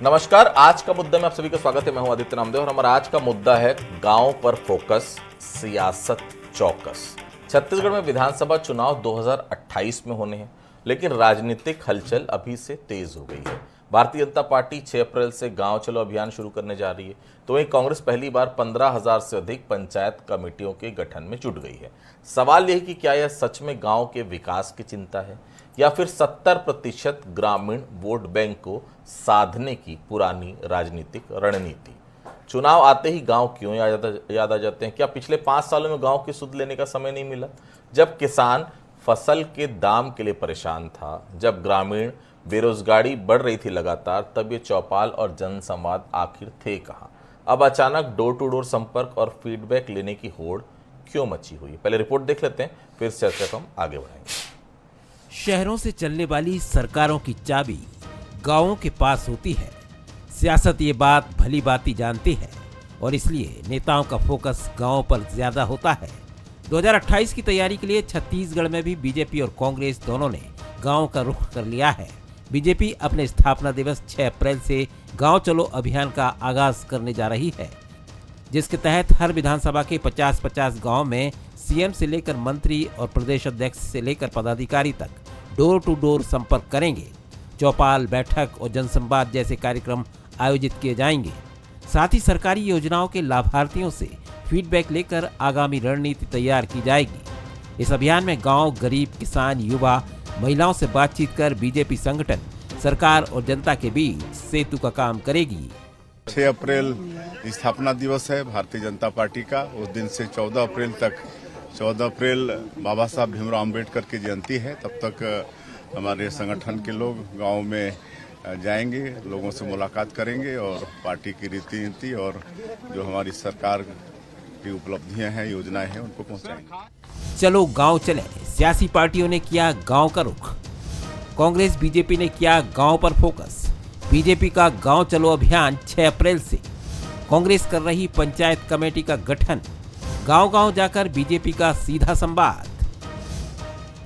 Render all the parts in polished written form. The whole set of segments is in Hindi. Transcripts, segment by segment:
नमस्कार। आज का मुद्दा में आप सभी का स्वागत है। मैं हूं आदित्य नामदेव और हमारा आज का मुद्दा है गांव पर फोकस, सियासत चौकस। छत्तीसगढ़ में विधानसभा चुनाव 2028 में होने हैं, लेकिन राजनीतिक हलचल अभी से तेज हो गई है। भारतीय जनता पार्टी 6 अप्रैल से गांव चलो अभियान शुरू करने जा रही है, तो वहीं कांग्रेस पहली बार 15,000 से अधिक पंचायत कमेटियों के गठन में जुट गई है। सवाल यह कि क्या यह सच में गांव के विकास की चिंता है या फिर 70% ग्रामीण वोट बैंक को साधने की पुरानी राजनीतिक रणनीति। चुनाव आते ही गांव क्यों याद आ जाते हैं? क्या पिछले 5 सालों में गांव की सुध लेने का समय नहीं मिला? जब किसान फसल के दाम के लिए परेशान था, जब ग्रामीण बेरोजगारी बढ़ रही थी लगातार, तब ये चौपाल और जनसंवाद आखिर थे कहां? अब अचानक डोर टू डोर संपर्क और फीडबैक लेने की होड़ क्यों मची हुई है? पहले रिपोर्ट देख लेते हैं, फिर चर्चा को हम आगे बढ़ाएंगे। शहरों से चलने वाली सरकारों की चाबी गांवों के पास होती है। सियासत ये बात भली भांति जानती है और इसलिए नेताओं का फोकस गांवों पर ज्यादा होता है। 2028 की तैयारी के लिए छत्तीसगढ़ में भी बीजेपी और कांग्रेस दोनों ने गांव का रुख कर लिया है। बीजेपी अपने स्थापना दिवस 6 अप्रैल से गांव चलो अभियान का आगाज करने जा रही है, जिसके तहत हर विधानसभा के 50-50 गांव में सीएम से लेकर मंत्री और प्रदेश अध्यक्ष से लेकर पदाधिकारी तक डोर टू डोर संपर्क करेंगे। चौपाल, बैठक और जनसंवाद जैसे कार्यक्रम आयोजित किए जाएंगे। साथ ही सरकारी योजनाओं के लाभार्थियों से फीडबैक लेकर आगामी रणनीति तैयार की जाएगी। इस अभियान में गांव, गरीब, किसान, युवा, महिलाओं से बातचीत कर बीजेपी संगठन सरकार और जनता के बीच सेतु का काम करेगी। 6 अप्रैल स्थापना दिवस है भारतीय जनता पार्टी का। उस दिन से 14 अप्रैल तक, 14 अप्रैल बाबा साहब भीमराव अम्बेडकर की जयंती है, तब तक हमारे संगठन के लोग गांव में जाएंगे, लोगों से मुलाकात करेंगे और पार्टी की रीति नीति और जो हमारी सरकार की उपलब्धियां हैं, योजनाएं हैं, उनको पहुंचाएंगे। चलो गांव चले। सियासी पार्टियों ने किया गांव का रुख। कांग्रेस, बीजेपी ने किया गांव पर फोकस। बीजेपी का गांव चलो अभियान 6 अप्रैल से। कांग्रेस कर रही पंचायत कमेटी का गठन। गांव-गांव जाकर बीजेपी का सीधा संवाद।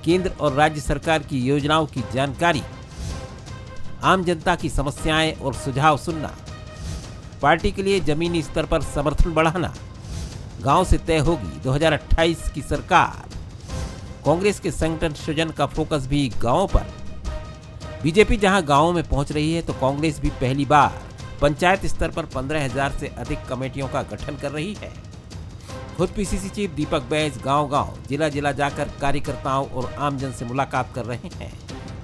केंद्र और राज्य सरकार की योजनाओं की जानकारी। आम जनता की समस्याएं और सुझाव सुनना। पार्टी के लिए जमीनी स्तर पर समर्थन बढ़ाना। गांव से तय होगी 2028 की सरकार। कांग्रेस के संगठन सृजन का फोकस भी गांवों पर। बीजेपी जहां गांवों में पहुंच रही है, तो कांग्रेस भी पहली बार पंचायत स्तर पर 15,000 से अधिक कमेटियों का गठन कर रही है। खुद पीसीसी चीफ दीपक बैज गांव-गांव, जिला-जिला जाकर कार्यकर्ताओं और आमजन से मुलाकात कर रहे हैं।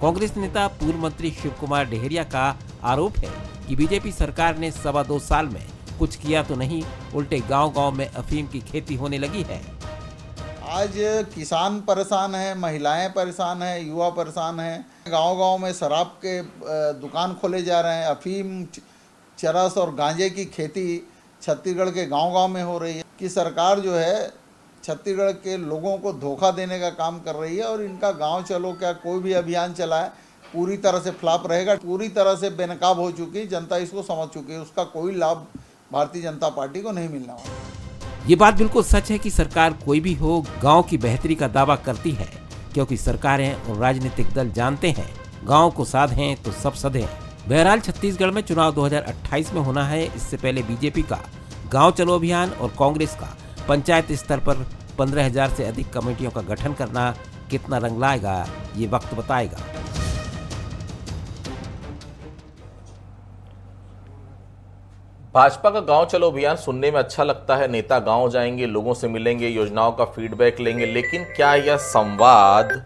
कांग्रेस नेता पूर्व मंत्री शिव कुमार डहरिया का आरोप है कि बीजेपी सरकार ने 2.25 साल में कुछ किया तो नहीं, उल्टे गांव-गांव में अफीम की खेती होने लगी है। आज किसान परेशान है, महिलाएं परेशान है, युवा परेशान है। गांव-गांव में शराब के दुकान खोले जा रहे हैं। अफीम, चरस और गांजे की खेती छत्तीसगढ़ के गांव-गांव में हो रही है। कि सरकार जो है छत्तीसगढ़ के लोगों को धोखा देने का काम कर रही है और इनका गांव चलो क्या कोई भी अभियान चलाए पूरी तरह से फ्लॉप रहेगा। पूरी तरह से बेनकाब हो चुकी, जनता इसको समझ चुकी है, उसका कोई लाभ भारतीय जनता पार्टी को नहीं मिलने वाला। ये बात बिल्कुल सच है कि सरकार कोई भी हो, गांव की बेहतरी का दावा करती है, क्योंकि सरकारें और राजनीतिक दल जानते हैं गांव को साधें तो सब सधें। बहरहाल छत्तीसगढ़ में चुनाव 2028 में होना है। इससे पहले बीजेपी का गांव चलो अभियान और कांग्रेस का पंचायत स्तर पर 15,000 से अधिक कमेटियों का गठन करना कितना रंग लाएगा, ये वक्त बताएगा। भाजपा का गांव चलो अभियान सुनने में अच्छा लगता है। नेता गांव जाएंगे, लोगों से मिलेंगे, योजनाओं का फीडबैक लेंगे, लेकिन क्या यह संवाद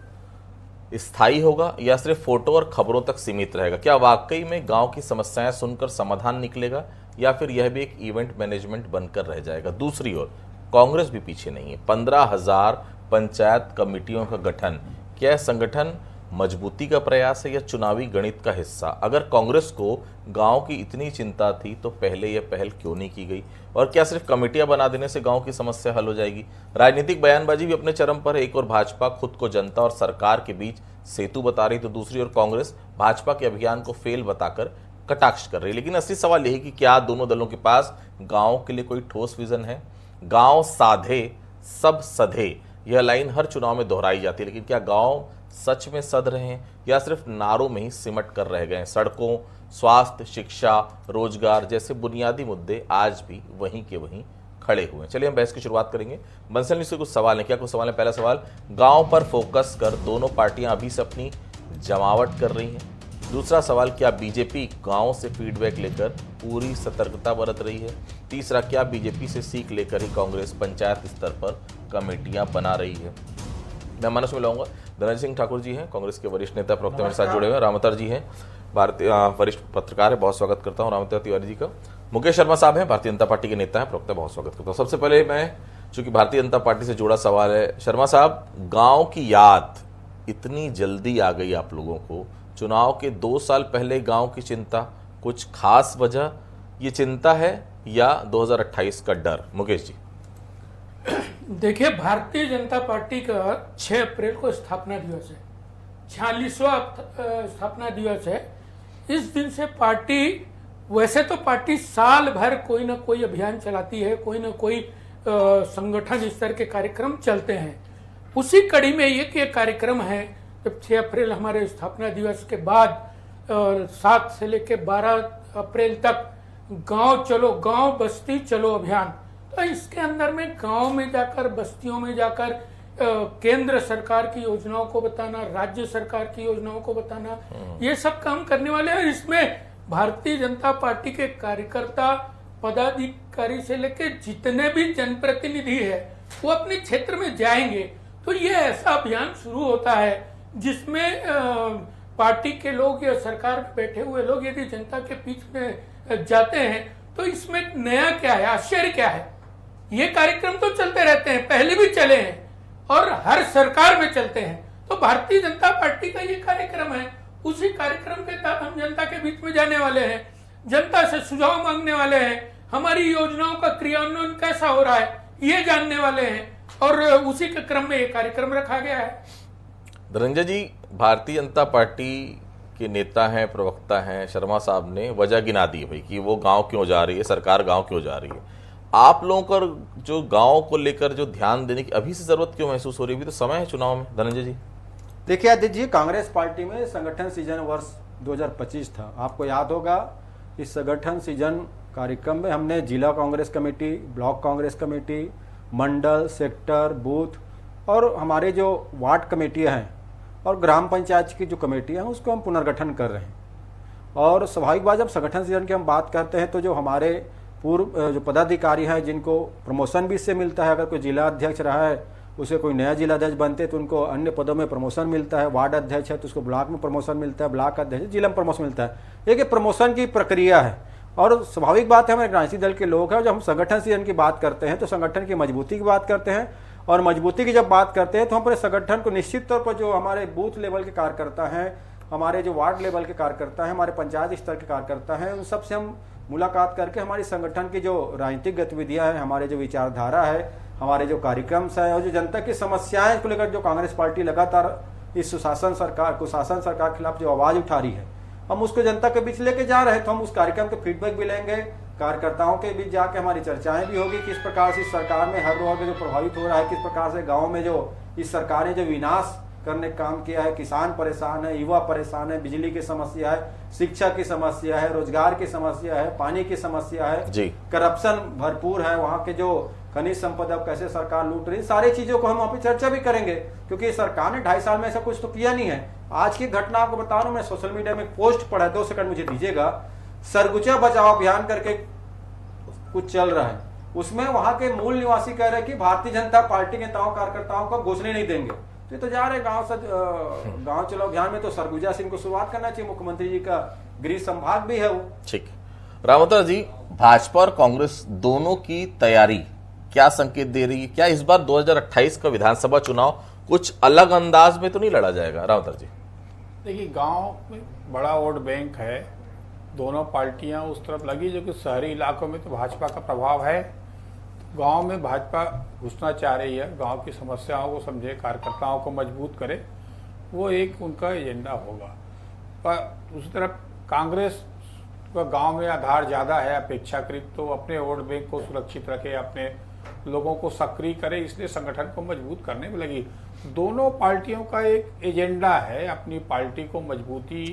स्थायी होगा या सिर्फ फोटो और खबरों तक सीमित रहेगा? क्या वाकई में गांव की समस्याएं सुनकर समाधान निकलेगा या फिर यह भी एक इवेंट मैनेजमेंट बनकर रह जाएगा? दूसरी ओर कांग्रेस भी पीछे नहीं है। 15,000 पंचायत कमेटियों का गठन, क्या संगठन मजबूती का प्रयास है या चुनावी गणित का हिस्सा? अगर कांग्रेस को गांव की इतनी चिंता थी तो पहले यह पहल क्यों नहीं की गई? और क्या सिर्फ कमेटियां बना देने से गांव की समस्या हल हो जाएगी? राजनीतिक बयानबाजी भी अपने चरम पर है। एक और भाजपा खुद को जनता और सरकार के बीच सेतु बता रही, तो दूसरी ओर कांग्रेस भाजपा के अभियान को फेल बताकर कटाक्ष कर रही। लेकिन असली सवाल यही कि क्या दोनों दलों के पास गांव के लिए कोई ठोस विजन है? गांव साधे सब सधे, यह लाइन हर चुनाव में दोहराई जाती है, लेकिन क्या गांव सच में सध रहे हैं या सिर्फ नारों में ही सिमट कर रह गए? सड़कों, स्वास्थ्य, शिक्षा, रोजगार जैसे बुनियादी मुद्दे आज भी वहीं के वहीं खड़े हुए हैं। चलिए हम बहस की शुरुआत करेंगे। बंसल से कुछ सवाल हैं, क्या कुछ सवाल है? पहला सवाल, गांव पर फोकस कर दोनों पार्टियां अभी से अपनी जमावट कर रही हैं। दूसरा सवाल, क्या बीजेपी गांव से फीडबैक लेकर पूरी सतर्कता बरत रही है? तीसरा, क्या बीजेपी से सीख लेकर ही कांग्रेस पंचायत स्तर पर कमेटियां बना रही है? मैं मनस में लाऊंगा। धनंजय सिंह ठाकुर जी हैं, कांग्रेस के वरिष्ठ नेता प्रवक्ता मेरे साथ जुड़े हुए हैं। रामतर जी हैं, भारतीय वरिष्ठ पत्रकार है, बहुत स्वागत करता हूं रामतर तिवारी जी का। मुकेश शर्मा साहब हैं, भारतीय जनता पार्टी के नेता हैं, प्रवक्ता, बहुत स्वागत करता हूं। सबसे पहले मैं, चूंकि भारतीय जनता पार्टी से जुड़ा सवाल है, शर्मा साहब, गांव की याद इतनी जल्दी आ गई आप लोगों को? चुनाव के 2 साल पहले गांव की चिंता, कुछ खास वजह ये चिंता है या 2028 का डर? मुकेश जी। देखिए, भारतीय जनता पार्टी का 6 अप्रैल को स्थापना दिवस है, 46वां स्थापना दिवस है। इस दिन से पार्टी, वैसे तो पार्टी साल भर कोई ना कोई अभियान चलाती है, कोई ना कोई संगठन स्तर के कार्यक्रम चलते हैं। उसी कड़ी में ये कार्यक्रम है, जब 6 अप्रैल हमारे स्थापना दिवस के बाद 7 से लेकर 12 अप्रैल तक गांव चलो, गांव बस्ती चलो अभियान। तो इसके अंदर में गांव में जाकर, बस्तियों में जाकर केंद्र सरकार की योजनाओं को बताना, राज्य सरकार की योजनाओं को बताना, ये सब काम करने वाले हैं। इसमें भारतीय जनता पार्टी के कार्यकर्ता, पदाधिकारी से लेकर जितने भी जनप्रतिनिधि है वो अपने क्षेत्र में जाएंगे। तो ये ऐसा अभियान शुरू होता है जिसमें पार्टी के लोग या सरकार में बैठे हुए लोग यदि जनता के बीच में जाते हैं तो इसमें नया क्या है, आश्चर्य क्या है? ये कार्यक्रम तो चलते रहते हैं, पहले भी चले हैं और हर सरकार में चलते हैं। तो भारतीय जनता पार्टी का ये कार्यक्रम है, उसी कार्यक्रम के तहत हम जनता के बीच में जाने वाले हैं, जनता से सुझाव मांगने वाले हैं, हमारी योजनाओं का क्रियान्वयन कैसा हो रहा है ये जानने वाले हैं, और उसी के क्रम में ये कार्यक्रम रखा गया है। धनंजय जी, भारतीय जनता पार्टी के नेता हैं, प्रवक्ता हैं, शर्मा साहब ने वजह गिना दी भाई कि वो गांव क्यों जा रही है, सरकार गांव क्यों जा रही है। आप लोगों को जो गांव को लेकर जो ध्यान देने की अभी से जरूरत क्यों महसूस हो रही है? अभी तो समय है चुनाव में। धनंजय जी। देखिए आदित्य जी, कांग्रेस पार्टी में संगठन सीजन वर्ष 2025 था। आपको याद होगा, इस संगठन सीजन कार्यक्रम में हमने जिला Congress committee, block Congress committee, मंडल, सेक्टर, बूथ और हमारे जो वार्ड कमेटियां हैं और ग्राम पंचायत की जो कमेटियां हैं उसको हम पुनर्गठन कर रहे हैं। और स्वाभाविक बात, जब संगठन सीजन की हम बात करते हैं तो जो हमारे पूर्व जो पदाधिकारी हैं जिनको प्रमोशन भी इससे मिलता है, अगर कोई जिला अध्यक्ष रहा है उसे कोई नया जिला अध्यक्ष बनते तो उनको अन्य पदों में प्रमोशन मिलता है। वार्ड अध्यक्ष है तो उसको ब्लॉक में प्रमोशन मिलता है, ब्लॉक अध्यक्ष जिला में प्रमोशन मिलता है। एक प्रमोशन की प्रक्रिया है और स्वाभाविक बात है, हमारे राजनीतिक दल के लोग हैं, जब हम संगठन सीजन की बात करते हैं तो संगठन की मजबूती की बात करते हैं। और मजबूती की जब बात करते हैं तो हम पूरे संगठन को निश्चित तौर पर जो हमारे बूथ लेवल के कार्यकर्ता हैं, हमारे जो वार्ड लेवल के कार्यकर्ता हैं, हमारे पंचायत स्तर के कार्यकर्ता हैं, उन सबसे हम मुलाकात करके हमारी संगठन की जो राजनीतिक गतिविधियां हैं, हमारे जो विचारधारा है, हमारे जो कार्यक्रम है और जो जनता की समस्याएं को लेकर जो कांग्रेस पार्टी लगातार इस कुशासन सरकार के खिलाफ जो आवाज उठा रही है, हम उसको जनता के बीच लेके जा रहे हैं। तो हम उस कार्यक्रम के फीडबैक भी लेंगे, कार्यकर्ताओं के बीच जाके हमारी चर्चाएं भी होगी, किस प्रकार से इस सरकार में हर वर्ग जो प्रभावित हो रहा है, किस प्रकार से गाँव में जो इस सरकार ने जो विनाश करने का काम किया है, किसान परेशान है, युवा परेशान है, बिजली की समस्या है, शिक्षा की समस्या है, रोजगार की समस्या है, पानी की समस्या है, करप्शन भरपूर है, वहाँ के जो खनिज संपदा कैसे सरकार लूट रही है, सारी चीजों को हम वहाँ पे चर्चा भी करेंगे। क्योंकि सरकार ने 2.5 साल में ऐसा कुछ तो किया नहीं है। आज की घटना आपको बता रहा हूँ, मैं सोशल मीडिया में पोस्ट पढ़ा, 2 सेकंड मुझे दीजिएगा। सरगुजा बचाओ अभियान करके कुछ चल रहा है, उसमें वहां के मूल निवासी कह रहे हैं कि भारतीय जनता पार्टी के नेताओं कार्यकर्ताओं को घुसने नहीं देंगे। तो जा रहे गांव चलो अभियान में, तो सरगुजा से इनको शुरुआत करना चाहिए। मुख्यमंत्री जी का गृह संभाग भी है वो। ठीक। रामोतर जी, भाजपा और कांग्रेस दोनों की तैयारी क्या संकेत दे रही है? क्या इस बार 2028 का विधानसभा चुनाव कुछ अलग अंदाज में तो नहीं लड़ा जाएगा? रामोतर जी। देखिए, गांव में बड़ा वोट बैंक है, दोनों पार्टियां उस तरफ लगी, जो कि शहरी इलाकों में तो भाजपा का प्रभाव है। गांव में भाजपा घुसना चाह रही है, गांव की समस्याओं को समझे, कार्यकर्ताओं को मजबूत करे, वो एक उनका एजेंडा होगा। पर दूसरी तरफ कांग्रेस का गांव में आधार ज़्यादा है अपेक्षाकृत, तो अपने वोट बैंक को सुरक्षित रखे, अपने लोगों को सक्रिय करे, इसलिए संगठन को मजबूत करने में लगी। दोनों पार्टियों का एक एजेंडा है अपनी पार्टी को मजबूती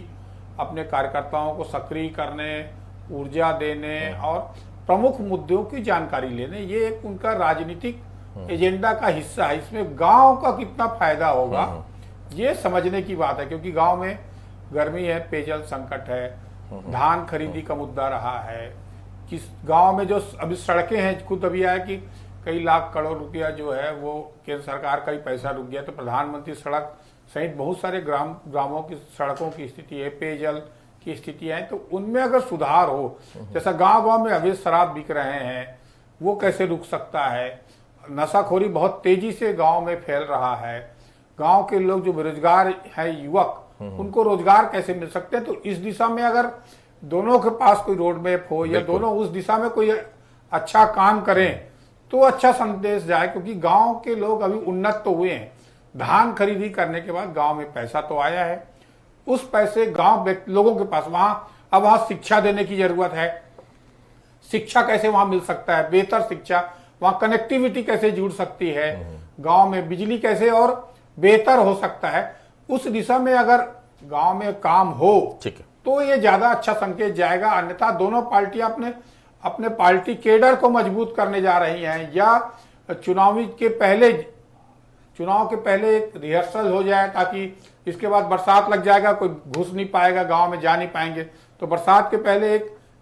अपने कार्यकर्ताओं को सक्रिय करने, ऊर्जा देने और प्रमुख मुद्दों की जानकारी लेने, ये एक उनका राजनीतिक एजेंडा का हिस्सा है। इसमें गांव का कितना फायदा होगा ये समझने की बात है, क्योंकि गांव में गर्मी है, पेयजल संकट है, धान खरीदी का मुद्दा रहा है, किस गांव में जो अभी सड़कें हैं, खुद अभी आया कि कई लाख करोड़ रुपया जो है वो केंद्र सरकार का ही पैसा रुक गया, तो प्रधानमंत्री सड़क सहित बहुत सारे ग्रामों की सड़कों की स्थिति है, पेयजल की स्थितियां हैं, तो उनमें अगर सुधार हो, जैसा गांव-गांव में अवैध शराब बिक रहे हैं वो कैसे रुक सकता है, नशाखोरी बहुत तेजी से गांव में फैल रहा है, गांव के लोग जो बेरोजगार है युवक उनको रोजगार कैसे मिल सकते हैं, तो इस दिशा में अगर दोनों के पास कोई रोड मैप हो या दोनों उस दिशा में कोई अच्छा काम करें तो अच्छा संदेश जाए, क्योंकि गांव के लोग अभी उन्नत तो हुए हैं, धान खरीदी करने के बाद गांव में पैसा तो आया है, उस पैसे गांव लोगों के पास वहां शिक्षा देने की जरूरत है, शिक्षा कैसे वहां मिल सकता है, बेहतर शिक्षा, वहां कनेक्टिविटी कैसे जुड़ सकती है, गांव में बिजली कैसे और बेहतर हो सकता है, उस दिशा में अगर गांव में काम हो तो ये ज्यादा अच्छा संकेत जाएगा। अन्यथा दोनों पार्टियां अपने पार्टी केडर को मजबूत करने जा रही हैं, या चुनाव के पहले एक रिहर्सल हो जाए ताकि इसके बाद बरसात लग जाएगा, कोई घुस नहीं पाएगा, गांव में जा नहीं पाएंगे, तो बरसात के पहले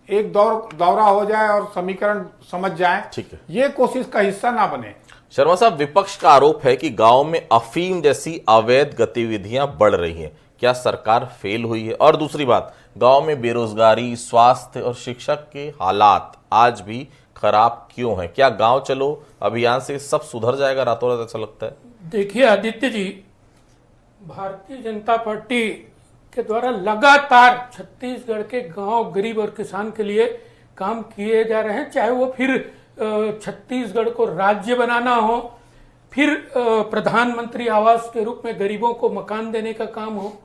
एक दौरा हो जाए और समीकरण समझ जाए, ये कोशिश का हिस्सा ना बने। शर्मा साहब, विपक्ष का आरोप है कि गांव में अफीम जैसी अवैध गतिविधियां बढ़ रही हैं, क्या सरकार फेल हुई है? और दूसरी बात, गांव में बेरोजगारी, स्वास्थ्य और शिक्षा के हालात आज भी खराब क्यों हैं? क्या गांव चलो अभियान से सब सुधर जाएगा रातों रात, ऐसा लगता है? देखिए आदित्य जी, भारतीय जनता पार्टी के द्वारा लगातार छत्तीसगढ़ के गांव, गरीब और किसान के लिए काम किए जा रहे हैं, चाहे वो फिर छत्तीसगढ़ को राज्य बनाना हो, फिर प्रधानमंत्री आवास के रूप में गरीबों को मकान देने का काम हो,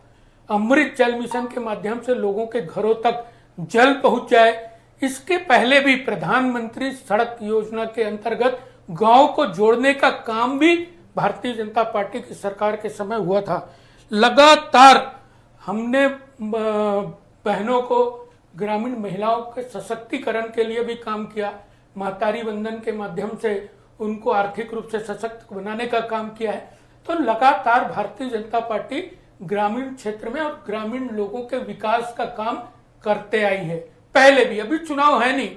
अमृत जल मिशन के माध्यम से लोगों के घरों तक जल पहुंच जाए, इसके पहले भी प्रधानमंत्री सड़क योजना के अंतर्गत गांव को जोड़ने का काम भी भारतीय जनता पार्टी की सरकार के समय हुआ था। लगातार हमने बहनों को, ग्रामीण महिलाओं के सशक्तिकरण के लिए भी काम किया, महतारी वंदन के माध्यम से उनको आर्थिक रूप से सशक्त बनाने का काम किया है। तो लगातार भारतीय जनता पार्टी ग्रामीण क्षेत्र में और ग्रामीण लोगों के विकास का काम करते आई है। पहले भी, अभी चुनाव है नहीं,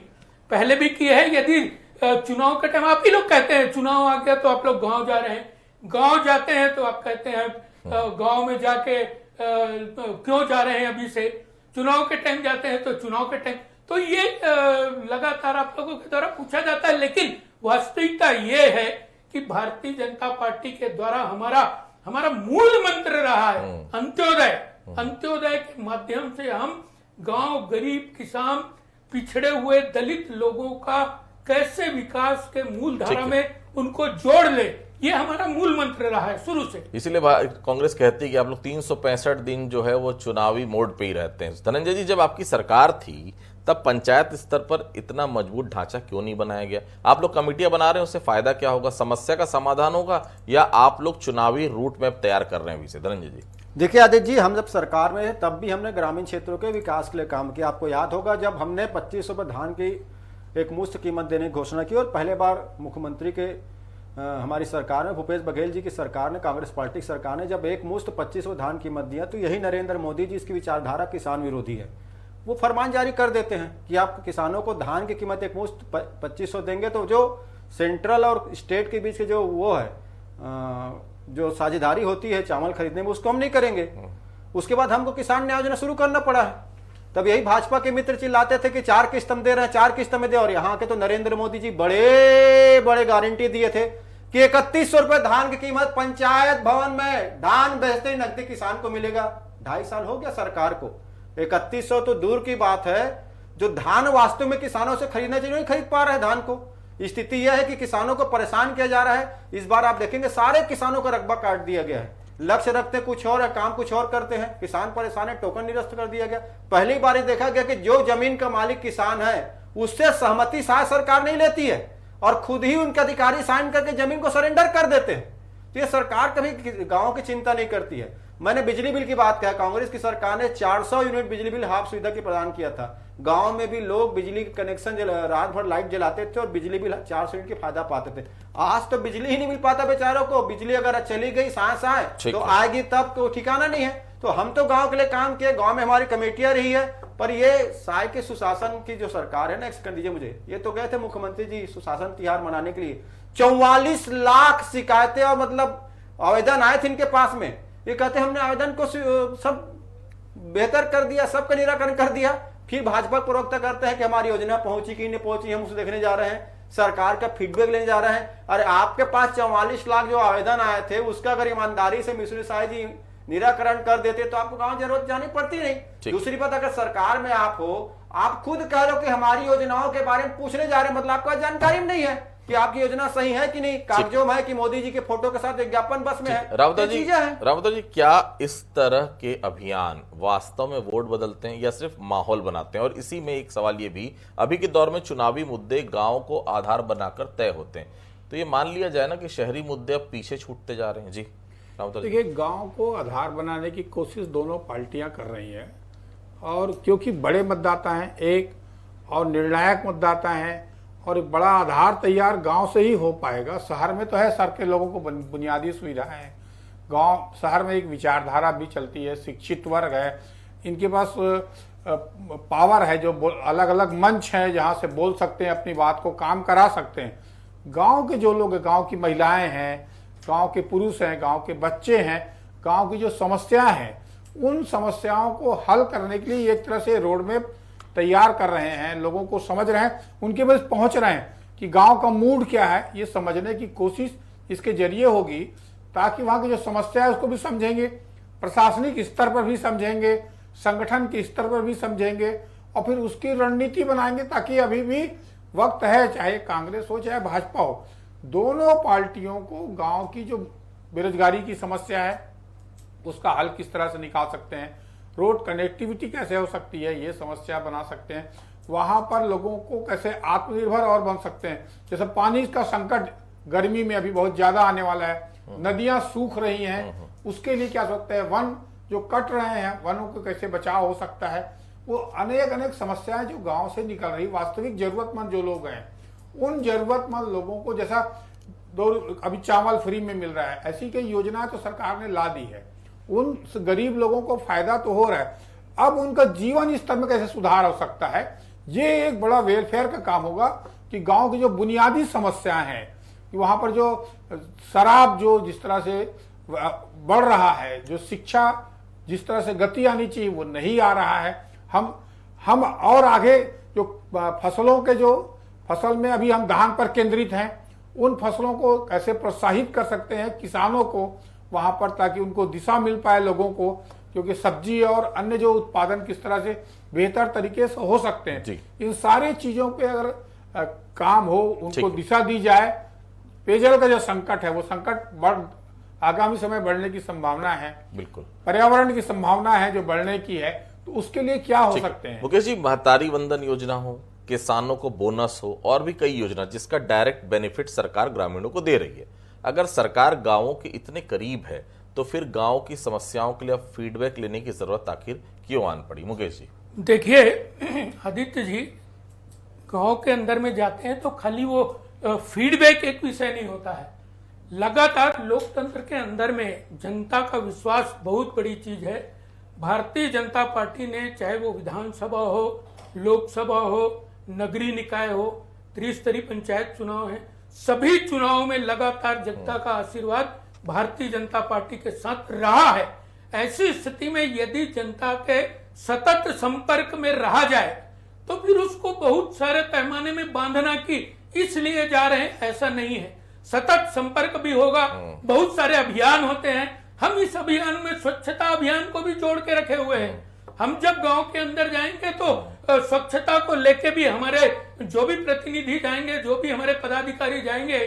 पहले भी किए है। यदि चुनाव के टाइम आप ही लोग कहते हैं चुनाव आ गया तो आप लोग गांव जा रहे हैं, गांव जाते हैं तो आप कहते हैं गांव में जाके क्यों जा रहे हैं अभी से, चुनाव के टाइम जाते हैं तो चुनाव के टाइम, तो ये लगातार आप लोगों के द्वारा पूछा जाता है। लेकिन वास्तविकता ये है कि भारतीय जनता पार्टी के द्वारा हमारा मूल मंत्र रहा है अंत्योदय। अंत्योदय के माध्यम से हम गांव, गरीब, किसान, पिछड़े हुए दलित लोगों का कैसे विकास के मूल धारा में उनको जोड़ ले, ये हमारा मूल मंत्र रहा है शुरू से। इसीलिए कांग्रेस कहती है कि आप लोग 365 दिन जो है वो चुनावी मोड पे ही रहते हैं। धनंजय जी, जब आपकी सरकार थी तब पंचायत स्तर पर इतना मजबूत ढांचा क्यों नहीं बनाया गया? आप लोग कमेटियां बना रहे हैं, उससे फायदा क्या होगा? समस्या का समाधान होगा या आप लोग चुनावी रूट मैप तैयार कर रहे हैं अभी से? धनंजय जी, देखिए आदित्य जी, हम जब सरकार में तब भी हमने ग्रामीण क्षेत्रों के विकास के लिए काम किया। आपको याद होगा जब हमने 2500 पर धान की एक मुफ्त कीमत देने की घोषणा की, और पहले बार मुख्यमंत्री के हमारी सरकार में, भूपेश बघेल जी की सरकार ने, कांग्रेस पार्टी की सरकार ने जब एक मुश्त 2500 धान कीमत दिया, तो यही नरेंद्र मोदी जी, इसकी विचारधारा किसान विरोधी है, वो फरमान जारी कर देते हैं कि आप किसानों को धान की कीमत एक मुश्त 2500 देंगे, तो जो सेंट्रल और स्टेट के बीच के जो वो है जो साझेदारी होती है चावल खरीदने में, उसको हम नहीं करेंगे। उसके बाद हमको किसान न्याय योजना शुरू करना पड़ा है। तब यही भाजपा के मित्र चिल्लाते थे कि 4 किस्त हम दे रहे हैं, 4 किस्त में दे, और यहाँ के तो नरेंद्र मोदी जी बड़े बड़े गारंटी दिए थे कि 3100 रुपए धान की कीमत पंचायत भवन में धान बेचते ही नकदी किसान को मिलेगा। 2.5 साल हो गया सरकार को, 3100 तो दूर की बात है, जो धान वास्तव में किसानों से खरीदना चाहिए नहीं खरीद पा रहे हैं धान को। स्थिति यह है कि किसानों को परेशान किया जा रहा है। इस बार आप देखेंगे सारे किसानों का रकबा काट दिया गया है, लक्ष्य रखते कुछ और है, काम कुछ और करते हैं, किसान परेशान है, टोकन निरस्त कर दिया गया। पहली बार ये देखा गया कि जो जमीन का मालिक किसान है उससे सहमति शायद सरकार नहीं लेती है और खुद ही उनके अधिकारी साइन करके जमीन को सरेंडर कर देते हैं। तो ये सरकार कभी गांव की चिंता नहीं करती है। मैंने बिजली बिल की बात कहा, कांग्रेस की सरकार ने 400 यूनिट बिजली बिल हाफ सुविधा की प्रदान किया था। गांव में भी लोग बिजली कनेक्शन रात भर लाइट जलाते थे और बिजली बिल 400 यूनिट के फायदा पाते थे। आज तो बिजली ही नहीं मिल पाता बेचारों को। बिजली अगर चली गई सांस तो आएगी तब तो ठिकाना नहीं है। तो हम तो गांव के लिए काम किए, गांव में हमारी कमेटियां रही है, पर ये साय के सुशासन की जो सरकार है ना, कर दीजिए मुझे, ये तो गए थे मुख्यमंत्री जी सुशासन तिहार मनाने के लिए, 44 लाख शिकायतें और मतलब आवेदन आए थे इनके पास में। ये कहते हमने आवेदन को सब बेहतर कर दिया, सबका निराकरण कर दिया। फिर भाजपा प्रवक्ता करते हैं कि हमारी योजना पहुंची कि नहीं पहुंची, हम उसे देखने जा रहे हैं, सरकार का फीडबैक लेने जा रहे हैं। अरे आपके पास 44 लाख जो आवेदन आए थे उसका अगर ईमानदारी से मिश्र साय जी निराकरण कर देते तो आपको गांव जरूरत जानी पड़ती नहीं। दूसरी बात, अगर सरकार में आप हो, आप खुद कह रहे हो कि हमारी योजनाओं के बारे में पूछने जा रहे हैं, मतलब आपको जानकारी नहीं है कि आपकी योजना सही है कि नहीं, कागजों में है कि मोदी जी के फोटो के साथ विज्ञापन बस में है। रावत जी, क्या इस तरह के अभियान वास्तव में वोट बदलते हैं या सिर्फ माहौल बनाते हैं? और इसी में एक सवाल ये भी, अभी के दौर में चुनावी मुद्दे गांव को आधार बनाकर तय होते हैं, तो ये मान लिया जाए ना कि शहरी मुद्दे अब पीछे छूटते जा रहे हैं? जी देखिए, गांव को आधार बनाने की कोशिश दोनों पार्टियां कर रही हैं, और क्योंकि बड़े मतदाता हैं एक, और निर्णायक मतदाता हैं, और एक बड़ा आधार तैयार गांव से ही हो पाएगा। शहर में तो है, शहर के लोगों को बुनियादी सुविधाएं हैं, गांव शहर में एक विचारधारा भी चलती है, शिक्षित वर्ग है, इनके पास पावर है, जो अलग अलग मंच है जहां से बोल सकते हैं, अपनी बात को काम करा सकते हैं। गांव के जो लोग, गांव की महिलाएं हैं, गांव के पुरुष हैं, गांव के बच्चे हैं, गांव की जो समस्याएं हैं, उन समस्याओं को हल करने के लिए एक तरह से रोड मैप तैयार कर रहे हैं, लोगों को समझ रहे हैं, उनके पास पहुंच रहे हैं कि गांव का मूड क्या है, ये समझने की कोशिश इसके जरिए होगी, ताकि वहां की जो समस्या है उसको भी समझेंगे, प्रशासनिक स्तर पर भी समझेंगे, संगठन के स्तर पर भी समझेंगे, और फिर उसकी रणनीति बनाएंगे। ताकि अभी भी वक्त है, चाहे कांग्रेस हो चाहे भाजपा हो, दोनों पार्टियों को गांव की जो बेरोजगारी की समस्या है उसका हल किस तरह से निकाल सकते हैं, रोड कनेक्टिविटी कैसे हो सकती है ये समस्या बना सकते हैं, वहां पर लोगों को कैसे आत्मनिर्भर और बन सकते हैं। जैसे पानी का संकट गर्मी में अभी बहुत ज्यादा आने वाला है, नदियां सूख रही हैं, उसके लिए क्या सकते हैं, वन जो कट रहे हैं, वनों को कैसे बचाव हो सकता है, वो अनेक समस्याएं जो गांव से निकल रही, वास्तविक जरूरतमंद जो लोग हैं, उन जरूरतमंद लोगों को, जैसा अभी चावल फ्री में मिल रहा है, ऐसी कई योजनाएं तो सरकार ने ला दी है, उन गरीब लोगों को फायदा तो हो रहा है। अब उनका जीवन स्तर में कैसे सुधार हो सकता है, ये एक बड़ा वेलफेयर का काम होगा कि गांव की जो बुनियादी समस्याएं हैं, कि वहां पर जो शराब जो जिस तरह से बढ़ रहा है, जो शिक्षा जिस तरह से गति आनी चाहिए वो नहीं आ रहा है, हम और आगे जो फसलों के जो फसल में अभी हम धान पर केंद्रित हैं, उन फसलों को कैसे प्रोत्साहित कर सकते हैं किसानों को वहां पर, ताकि उनको दिशा मिल पाए लोगों को, क्योंकि सब्जी और अन्य जो उत्पादन किस तरह से बेहतर तरीके से हो सकते हैं, इन सारी चीजों पे अगर काम हो, उनको दिशा दी जाए। पेयजल का जो संकट है वो संकट आगामी समय बढ़ने की संभावना है, बिल्कुल पर्यावरण की संभावना है जो बढ़ने की है, तो उसके लिए क्या हो सकते हैं? मुकेश जी, महतारी वंदन योजना हो, किसानों को बोनस हो, और भी कई योजना जिसका डायरेक्ट बेनिफिट सरकार ग्रामीणों को दे रही है। अगर सरकार गांवों के इतने करीब है तो फिर गांव की समस्याओं के लिए अब फीडबैक लेने की जरूरत आखिर क्यों आन पड़ी? मुकेश जी देखिए आदित्य जी, गांव के अंदर में जाते हैं तो खाली वो फीडबैक एक विषय नहीं होता है, लगातार लोकतंत्र के अंदर में जनता का विश्वास बहुत बड़ी चीज है। भारतीय जनता पार्टी ने, चाहे वो विधानसभा हो, लोकसभा हो, नगरीय निकाय हो, त्रिस्तरीय पंचायत चुनाव है, सभी चुनावों में लगातार जनता का आशीर्वाद भारतीय जनता पार्टी के साथ रहा है। ऐसी स्थिति में यदि जनता के सतत संपर्क में रहा जाए तो फिर उसको बहुत सारे पैमाने में बांधना की इसलिए जा रहे हैं, ऐसा नहीं है। सतत संपर्क भी होगा, बहुत सारे अभियान होते हैं, हम इस अभियान में स्वच्छता अभियान को भी जोड़ के रखे हुए हैं। हम जब गांव के अंदर जाएंगे तो स्वच्छता को लेके भी हमारे जो भी प्रतिनिधि जाएंगे, जो भी हमारे पदाधिकारी जाएंगे,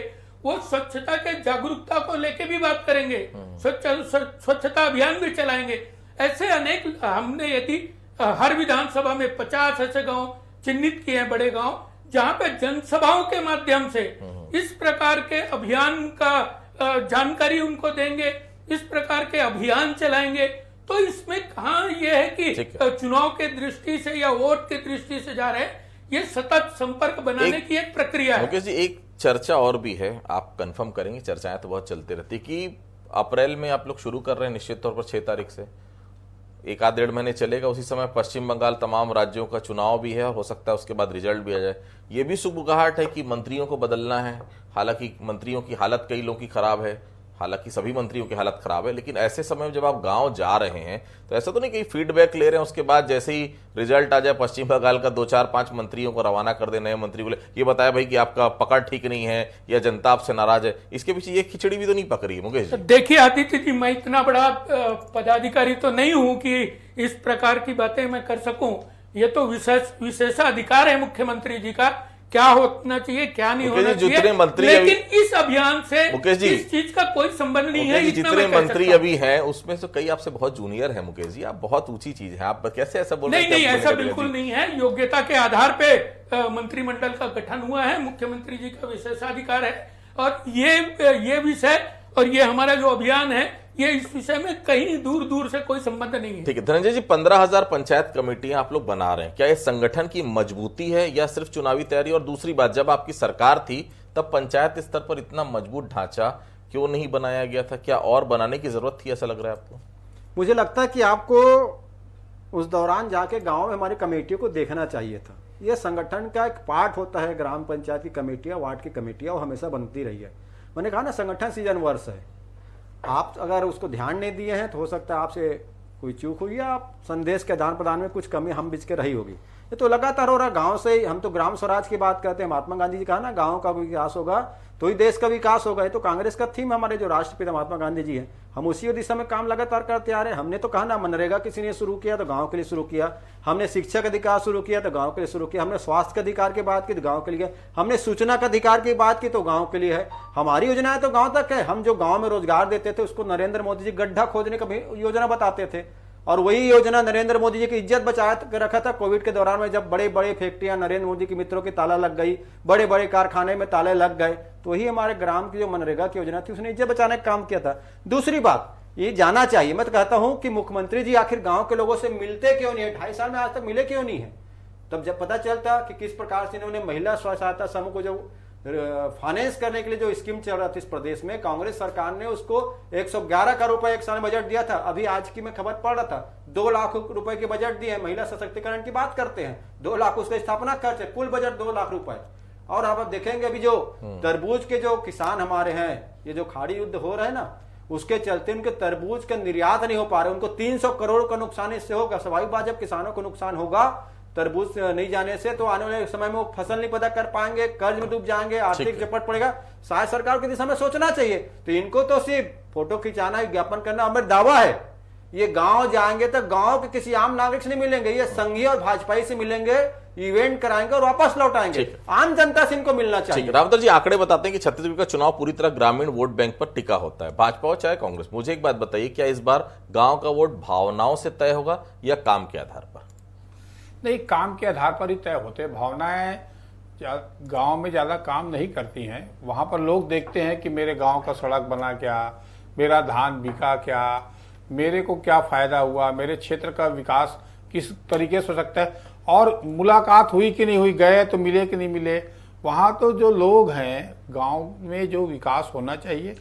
वो स्वच्छता के जागरूकता को लेके भी बात करेंगे, स्वच्छता अभियान भी चलाएंगे। ऐसे अनेक हमने यदि हर विधानसभा में 50 ऐसे गांव चिन्हित किए हैं, बड़े गांव, जहां पे जनसभाओं के माध्यम से इस प्रकार के अभियान का जानकारी उनको देंगे, इस प्रकार के अभियान चलाएंगे, तो इसमें कहाँ ये है कि ठीक है। चुनाव के दृष्टि से या वोट की दृष्टि से जा रहे हैं। ये सतत संपर्क बनाने की एक प्रक्रिया है। मुकेश जी, एक चर्चा और भी है, आप कंफर्म करेंगे, चर्चाएं तो बहुत चलती रहती कि अप्रैल में आप लोग शुरू कर रहे हैं निश्चित तौर पर 6 तारीख से, 1-1.5 महीने चलेगा। उसी समय पश्चिम बंगाल तमाम राज्यों का चुनाव भी है, हो सकता है उसके बाद रिजल्ट भी आ जाए। ये भी सुगबुगाहट है कि मंत्रियों को बदलना है, हालांकि मंत्रियों की हालत कई लोगों की खराब है, हालांकि सभी मंत्रियों की हालत खराब है, लेकिन ऐसे समय में जब आप गांव जा रहे हैं तो ऐसा तो नहीं कि फीडबैक ले रहे हैं, उसके बाद जैसे ही रिजल्ट आ जाए पश्चिम बंगाल का 2-4-5 मंत्रियों को रवाना कर दे, नए मंत्री को ये बताया भाई कि आपका पकड़ ठीक नहीं है या जनता आपसे नाराज है। इसके पीछे ये खिचड़ी भी तो नहीं पक रही है मुकेश जी? देखिए आदित्य जी, मैं इतना बड़ा पदाधिकारी तो नहीं हूं कि इस प्रकार की बातें मैं कर सकूं। ये तो विशेषाधिकार है मुख्यमंत्री जी का, क्या होना चाहिए क्या नहीं होना चाहिए, लेकिन इस अभियान से इस चीज का कोई संबंध नहीं है। जितने मंत्री अभी हैं उसमें से कई आपसे बहुत जूनियर हैं मुकेश जी, आप बहुत ऊंची चीज है, आप कैसे ऐसा बोल रहे हैं? नहीं, ऐसा बिल्कुल नहीं है। योग्यता के आधार पे मंत्रिमंडल का गठन हुआ है, मुख्यमंत्री जी का विशेषाधिकार है, और ये विषय और ये हमारा जो अभियान है, ये इस विषय में कहीं दूर दूर से कोई संबंध नहीं है। ठीक है धनंजय जी, 15,000 पंचायत कमेटियां आप लोग बना रहे हैं, क्या ये संगठन की मजबूती है या सिर्फ चुनावी तैयारी? और दूसरी बात, जब आपकी सरकार थी तब पंचायत स्तर पर इतना मजबूत ढांचा क्यों नहीं बनाया गया था? क्या और बनाने की जरूरत थी, ऐसा लग रहा है आपको? मुझे लगता है कि आपको उस दौरान जाके गांव में हमारी कमेटियों को देखना चाहिए था। यह संगठन का एक पार्ट होता है, ग्राम पंचायत की कमेटियां, वार्ड की कमेटियां, वो हमेशा बनती रही है। मैंने कहा ना, संगठन सीजन वर्ष है, आप अगर उसको ध्यान नहीं दिए हैं तो हो सकता है आपसे कोई चूक हुई या आप संदेश के आदान प्रदान में कुछ कमी हम बीच के रही होगी। ये तो लगातार हो रहा, गांव से ही हम तो ग्राम स्वराज की बात करते हैं। महात्मा गांधी जी कहा ना, गांव का विकास होगा तो ही देश का विकास होगा। ये तो कांग्रेस का थीम, हमारे जो राष्ट्रपिता महात्मा गांधी जी हैं, हम उसी दिशा में काम लगातार करते आ रहे हैं। हमने तो कहा ना, मनरेगा किसी ने शुरू किया तो गांव के लिए शुरू किया, हमने शिक्षा का अधिकार शुरू किया तो गांव के लिए शुरू किया, हमने स्वास्थ्य के अधिकार की बात की तो गांव के लिए, हमने सूचना का अधिकार की बात की तो गांव के लिए है। हमारी योजनाएं तो गांव तक है। हम जो गांव में रोजगार देते थे उसको नरेंद्र मोदी जी गड्ढा खोदने का योजना बताते थे, और वही योजना नरेंद्र मोदी जी की इज्जत बचाया रखा था कोविड के दौरान में, जब बड़े बड़े फैक्ट्रियां नरेंद्र मोदी के मित्रों की ताला लग गई, बड़े बड़े कारखाने में ताले लग गए, तो वही हमारे ग्राम की जो मनरेगा की योजना थी उसने इज्जत बचाने का काम किया था। दूसरी बात, ये जाना चाहिए, मैं तो कहता हूं कि मुख्यमंत्री जी आखिर गांव के लोगों से मिलते क्यों नहीं है? 2.5 साल में आज तक मिले क्यों नहीं है? तब जब पता चलता कि किस प्रकार से इन्होंने महिला स्व सहायता समूह को जो फाइनेंस करने के लिए जो स्कीम चल रहा था इस प्रदेश में, कांग्रेस सरकार ने उसको 111 करोड़ रुपए एक साल में बजट दिया था। अभी आज की मैं खबर पढ़ रहा था, 2 लाख रुपए के बजट दिए। महिला सशक्तिकरण की बात करते हैं, 2 लाख उसका स्थापना खर्च है, कुल बजट 2 लाख रुपए। और आप देखेंगे अभी जो तरबूज के जो किसान हमारे हैं, ये जो खाड़ी युद्ध हो रहा है ना, उसके चलते उनके तरबूज का निर्यात नहीं हो पा रहे, उनको 300 करोड़ का नुकसान इससे होगा। स्वाभाविक बात, जब किसानों को नुकसान होगा तरबूज नहीं जाने से, तो आने वाले समय में वो फसल नहीं पैदा कर पाएंगे, कर्ज में डूब जाएंगे, आर्थिक चपट पड़ेगा। शायद सरकार की दिशा में सोचना चाहिए। तो इनको तो सिर्फ फोटो खिंचाना, विज्ञापन करना, हमें दावा है ये गांव जाएंगे तो गांव के किसी आम नागरिक से नहीं मिलेंगे, ये संघीय और भाजपाई से मिलेंगे, इवेंट कराएंगे और वापस लौटाएंगे। आम जनता से इनको मिलना चाहिए। रामदर जी, आंकड़े बताते हैं कि छत्तीसगढ़ का चुनाव पूरी तरह ग्रामीण वोट बैंक पर टिका होता है, भाजपा हो चाहे कांग्रेस। मुझे एक बात बताइए, क्या इस बार गांव का वोट भावनाओं से तय होगा या काम के आधार पर? नहीं, काम के आधार पर ही तय होते हैं। भावनाएं गांव में ज्यादा काम नहीं करती हैं। वहां पर लोग देखते हैं कि मेरे गांव का सड़क बना क्या, मेरा धान बिका क्या, मेरे को क्या फायदा हुआ, मेरे क्षेत्र का विकास किस तरीके से हो सकता है, और मुलाकात हुई कि नहीं हुई, गए तो मिले कि नहीं मिले। वहां तो जो लोग हैं, गांव में जो विकास होना चाहिए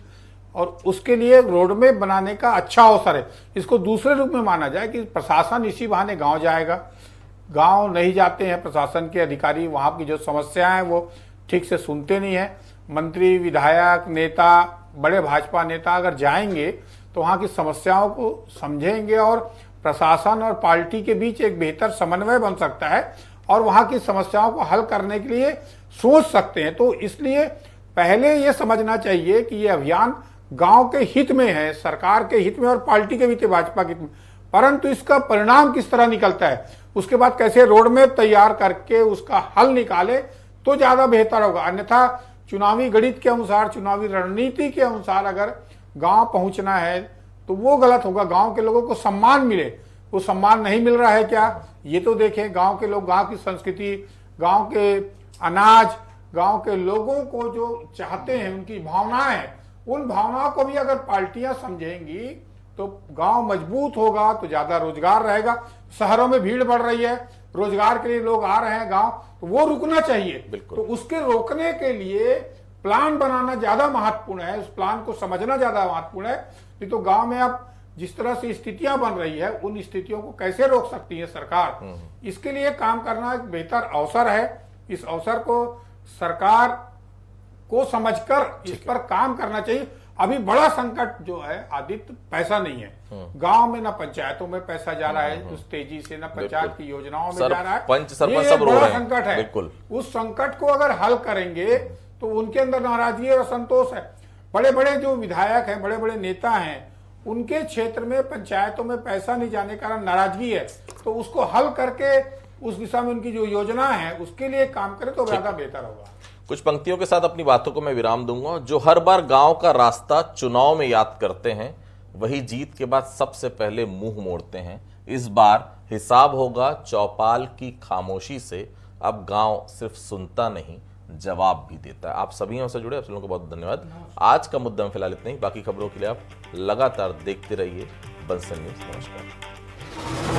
और उसके लिए रोडमैप बनाने का अच्छा अवसर है। इसको दूसरे रूप में माना जाए कि प्रशासन इसी बहाने गांव जाएगा। गांव नहीं जाते हैं प्रशासन के अधिकारी, वहां की जो समस्याएं हैं वो ठीक से सुनते नहीं है। मंत्री, विधायक, नेता, बड़े भाजपा नेता अगर जाएंगे तो वहां की समस्याओं को समझेंगे और प्रशासन और पार्टी के बीच एक बेहतर समन्वय बन सकता है और वहां की समस्याओं को हल करने के लिए सोच सकते हैं। तो इसलिए पहले ये समझना चाहिए कि ये अभियान गांव के हित में है, सरकार के हित में और पार्टी के हित में, भाजपा के हित में। परंतु इसका परिणाम किस तरह निकलता है, उसके बाद कैसे रोडमैप तैयार करके उसका हल निकाले तो ज्यादा बेहतर होगा। अन्यथा चुनावी गणित के अनुसार, चुनावी रणनीति के अनुसार अगर गांव पहुंचना है तो वो गलत होगा। गांव के लोगों को सम्मान मिले, वो सम्मान नहीं मिल रहा है क्या, ये तो देखें। गांव के लोग, गांव की संस्कृति, गांव के अनाज, गांव के लोगों को जो चाहते हैं, उनकी भावनाएं, उन भावनाओं को भी अगर पार्टियां समझेंगी तो गांव मजबूत होगा, तो ज्यादा रोजगार रहेगा। शहरों में भीड़ बढ़ रही है, रोजगार के लिए लोग आ रहे हैं गांव, तो वो रुकना चाहिए। तो उसके रोकने के लिए प्लान बनाना ज्यादा महत्वपूर्ण है, उस प्लान को समझना ज्यादा महत्वपूर्ण है। नहीं तो गांव में अब जिस तरह से स्थितियां बन रही है, उन स्थितियों को कैसे रोक सकती है सरकार, इसके लिए काम करना एक बेहतर अवसर है। इस अवसर को सरकार को समझकर इस पर काम करना चाहिए। अभी बड़ा संकट जो है आदित्य, पैसा नहीं है गांव में, ना पंचायतों में पैसा जा रहा है उस तेजी से, ना पंचायत की योजनाओं में जा रहा है। पंच सरपंच ये सब रो बड़ा रहे हैं। संकट है। बिल्कुल। उस संकट को अगर हल करेंगे तो उनके अंदर नाराजगी और असंतोष है। बड़े बड़े जो विधायक हैं, बड़े बड़े नेता हैं, उनके क्षेत्र में पंचायतों में पैसा नहीं जाने के कारण नाराजगी है। तो उसको हल करके उस दिशा में उनकी जो योजना है उसके लिए काम करें तो ज्यादा बेहतर होगा। कुछ पंक्तियों के साथ अपनी बातों को मैं विराम दूंगा। जो हर बार गांव का रास्ता चुनाव में याद करते हैं, वही जीत के बाद सबसे पहले मुंह मोड़ते हैं। इस बार हिसाब होगा चौपाल की खामोशी से। अब गांव सिर्फ सुनता नहीं, जवाब भी देता है। आप सभी हमसे जुड़े, आप सभी को बहुत धन्यवाद। आज का मुद्दा में फिलहाल इतना ही। बाकी खबरों के लिए आप लगातार देखते रहिए बंसल न्यूज। नमस्कार।